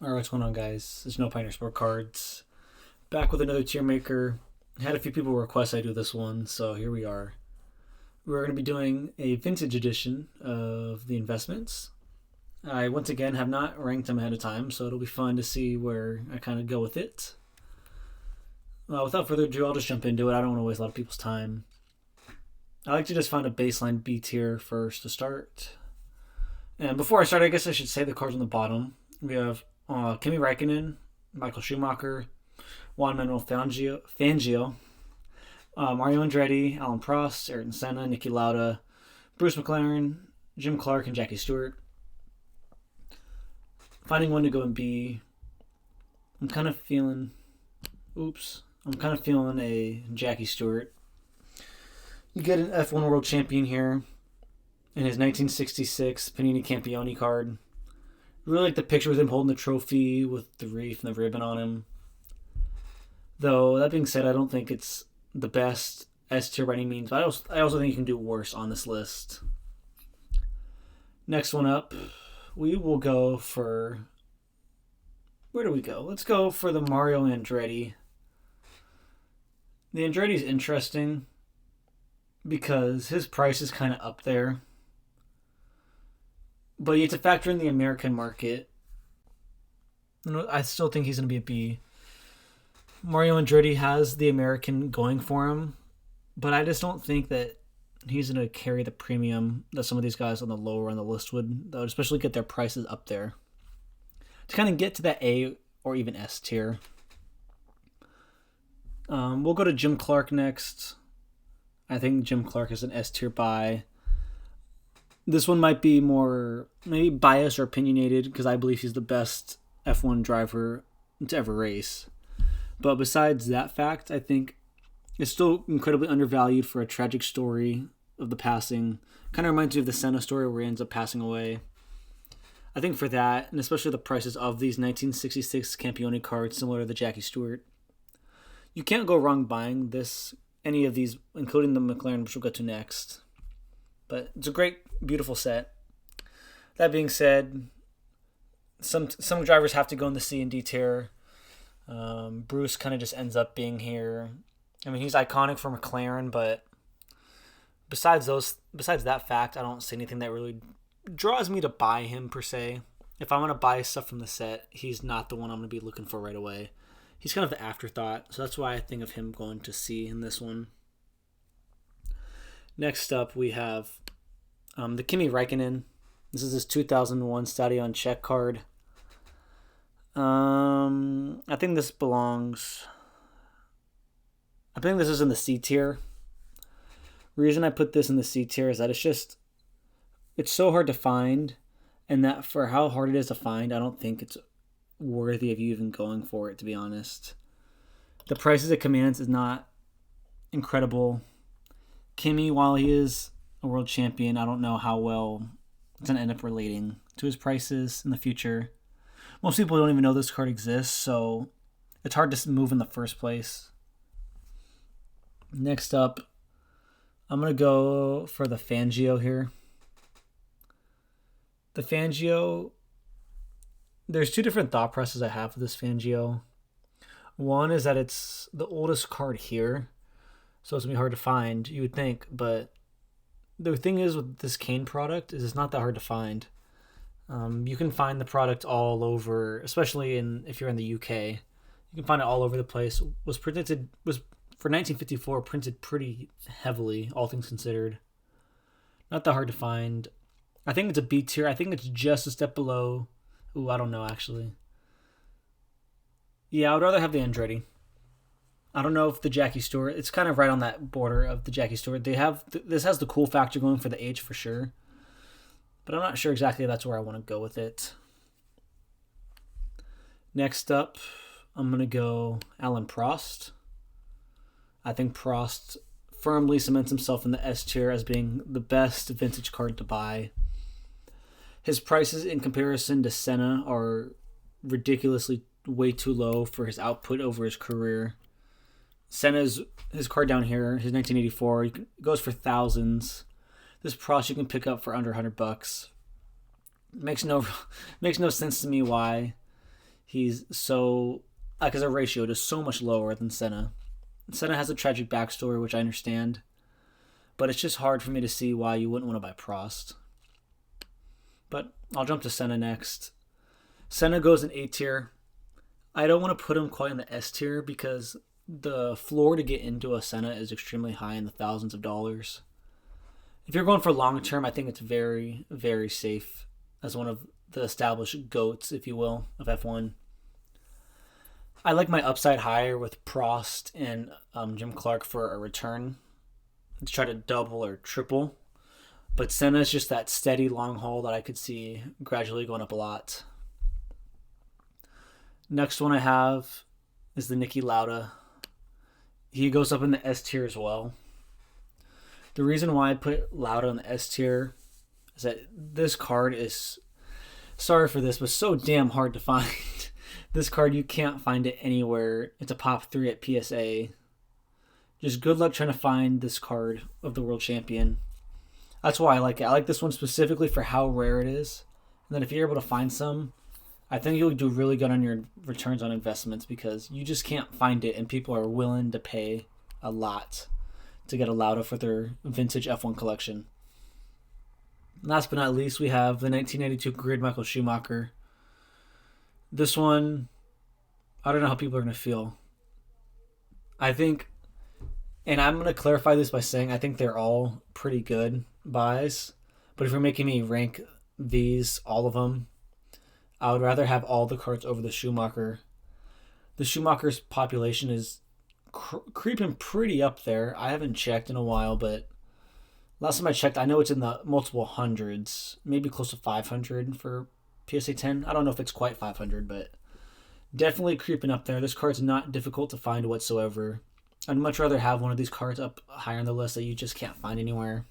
Alright, what's going on, guys? There's no Pioneer Sport Cards. Back with another tier maker. Had a few people request I do this one, so here we are. We're going to be doing a vintage edition of the investments. I once again have not ranked them ahead of time, so it'll be fun to see where I kind of go with it. Without further ado, I'll just jump into it. I don't want to waste a lot of people's time. I like to just find a baseline B tier first to start. And before I start, I guess I should say the cards on the bottom. We have Kimi Räikkönen, Michael Schumacher, Juan Manuel Fangio, Mario Andretti, Alan Prost, Ayrton Senna, Nikki Lauda, Bruce McLaren, Jim Clark, and Jackie Stewart. Finding one to go in B. I'm kind of feeling a Jackie Stewart. You get an F1 World Champion here in his 1966 Panini Campione card. Really like the picture with him holding the trophy with the wreath and the ribbon on him. Though, that being said, I don't think it's the best S tier by any means, but I also think you can do worse on this list. Next one up, we will go for... Where do we go? Let's go for the Mario Andretti. The Andretti is interesting because his price is kind of up there. But you have to factor in the American market. I still think he's going to be a B. Mario Andretti has the American going for him, but I just don't think that he's going to carry the premium that some of these guys on the lower on the list would. That would especially get their prices up there. To kind of get to that A or even S tier. We'll go to Jim Clark next. I think Jim Clark is an S tier buy. This one might be more maybe biased or opinionated because I believe he's the best F1 driver to ever race. But besides that fact, I think it's still incredibly undervalued for a tragic story of the passing. Kind of reminds me of the Senna story where he ends up passing away. I think for that, and especially the prices of these 1966 Campione cards similar to the Jackie Stewart, you can't go wrong buying any of these, including the McLaren, which we'll get to next. But it's a great, beautiful set. That being said, some drivers have to go in the C and D tier. Bruce kind of just ends up being here. I mean, he's iconic for McLaren, but besides that fact, I don't see anything that really draws me to buy him per se. If I want to buy stuff from the set, he's not the one I'm going to be looking for right away. He's kind of the afterthought, so that's why I think of him going to C in this one. Next up, we have the Kimi Räikkönen. This is his 2001 Stadion check card. I think this is in the C tier. Reason I put this in the C tier is that it's so hard to find, and that for how hard it is to find, I don't think it's worthy of you even going for it, to be honest. The prices it commands is not incredible. Kimi, while he is a world champion, I don't know how well it's going to end up relating to his prices in the future. Most people don't even know this card exists, so it's hard to move in the first place. Next up, I'm going to go for the Fangio here. The Fangio, there's two different thought processes I have with this Fangio. One is that it's the oldest card here, so it's going to be hard to find, you would think. But the thing is with this Kane product is it's not that hard to find. You can find the product all over, especially if you're in the UK. You can find it all over the place. Was for 1954 printed pretty heavily, all things considered. Not that hard to find. I think it's a B tier. I think it's just a step below. Ooh, I don't know actually. Yeah, I would rather have the Andretti. I don't know if the Jackie Stewart, it's kind of right on that border of the Jackie Stewart. This has the cool factor going for the age for sure. But I'm not sure exactly that's where I want to go with it. Next up, I'm going to go Alan Prost. I think Prost firmly cements himself in the S tier as being the best vintage card to buy. His prices in comparison to Senna are ridiculously way too low for his output over his career. Senna's his card down here, his 1984, goes for thousands. This Prost you can pick up for under $100. Makes no sense to me why He's so, like, as a ratio, just so much lower than Senna. Senna has a tragic backstory, which I understand, but it's just hard for me to see why you wouldn't want to buy Prost. But I'll jump to Senna next. Senna goes in A tier. I don't want to put him quite in the S tier because the floor to get into a Senna is extremely high in the thousands of dollars. If you're going for long term, I think it's very, very safe as one of the established GOATs, if you will, of F1. I like my upside higher with Prost and Jim Clark for a return to try to double or triple. But Senna is just that steady long haul that I could see gradually going up a lot. Next one I have is the Nikki Lauda. He goes up in the S tier as well. The reason why I put Lauda in the S tier is that this card is, sorry for this, but so damn hard to find. This card, you can't find it anywhere. It's a pop 3 at PSA. Just good luck trying to find this card of the world champion. That's why I like it. I like this one specifically for how rare it is. And then if you're able to find some, I think you'll do really good on your returns on investments because you just can't find it and people are willing to pay a lot to get a Lauda for their vintage F1 collection. Last but not least, we have the 1992 Grid Michael Schumacher. This one, I don't know how people are going to feel. I think, and I'm going to clarify this by saying I think they're all pretty good buys. But if you're making me rank these, all of them, I would rather have all the cards over the Schumacher. The Schumacher's population is creeping pretty up there. I haven't checked in a while, but last time I checked, I know it's in the multiple hundreds, maybe close to 500 for PSA 10. I don't know if it's quite 500, but definitely creeping up there. This card's not difficult to find whatsoever. I'd much rather have one of these cards up higher on the list that you just can't find anywhere.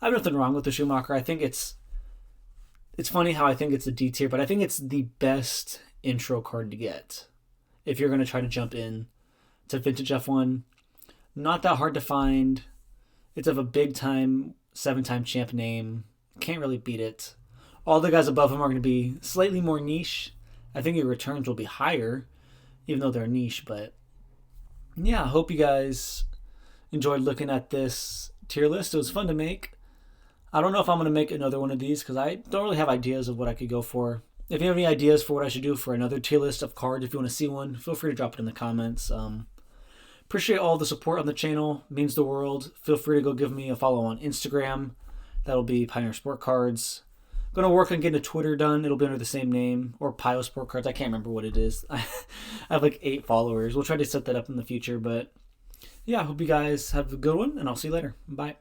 I have nothing wrong with the Schumacher. I think it's funny how I think it's a D tier, but I think it's the best intro card to get if you're going to try to jump in to vintage F1. Not that hard to find. It's of a big time 7-time champ name. Can't really beat it. All the guys above him are going to be slightly more niche. I think your returns will be higher, even though they're niche. But yeah, I hope you guys enjoyed looking at this tier list. It was fun to make. I don't know if I'm going to make another one of these because I don't really have ideas of what I could go for. If you have any ideas for what I should do for another tier list of cards, if you want to see one, feel free to drop it in the comments. Appreciate all the support on the channel. It means the world. Feel free to go give me a follow on Instagram. That'll be Pioneer Sport Cards. Going to work on getting a Twitter done. It'll be under the same name. Or Pio Sport Cards. I can't remember what it is. I have like 8 followers. We'll try to set that up in the future. But yeah, I hope you guys have a good one. And I'll see you later. Bye.